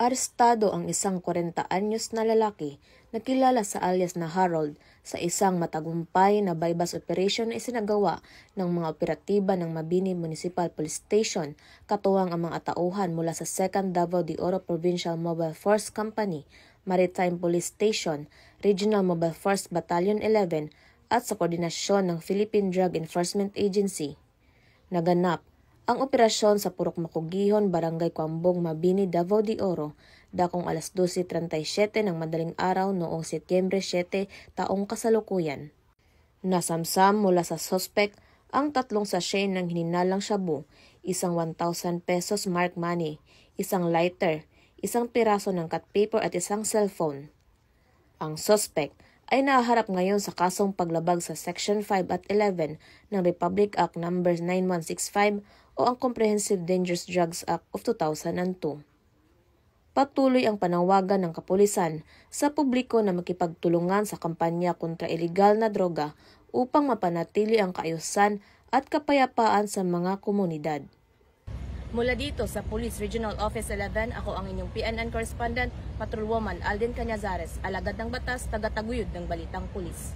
Arestado ang isang 40 anyos na lalaki na kilala sa alias na Harold sa isang matagumpay na bypass operation na isinagawa ng mga operatiba ng Mabini Municipal Police Station katuwang ang mga tauhan mula sa 2nd Davao de Oro Provincial Mobile Force Company, Maritime Police Station, Regional Mobile Force Battalion 11 at sa koordinasyon ng Philippine Drug Enforcement Agency. Naganap ang operasyon sa Purok Makugihon, Barangay Kuambong, Mabini, Davao de Oro, dakong alas 12:37 ng madaling araw noong Setyembre 7 taong kasalukuyan. Nasamsam mula sa sospek ang 3 sachet ng hininalang shabu, isang 1,000 pesos marked money, isang lighter, isang piraso ng cut paper at isang cellphone. Ang sospek ay nahaharap ngayon sa kasong paglabag sa Section 5 at 11 ng Republic Act No. 9165 o ang Comprehensive Dangerous Drugs Act of 2002. Patuloy ang panawagan ng kapulisan sa publiko na makipagtulungan sa kampanya kontra ilegal na droga upang mapanatili ang kaayusan at kapayapaan sa mga komunidad. Mula dito sa Police Regional Office 11, ako ang inyong PNN correspondent, Patrolwoman Alden Cañazares, alagad ng batas, taga-taguyod ng Balitang Pulis.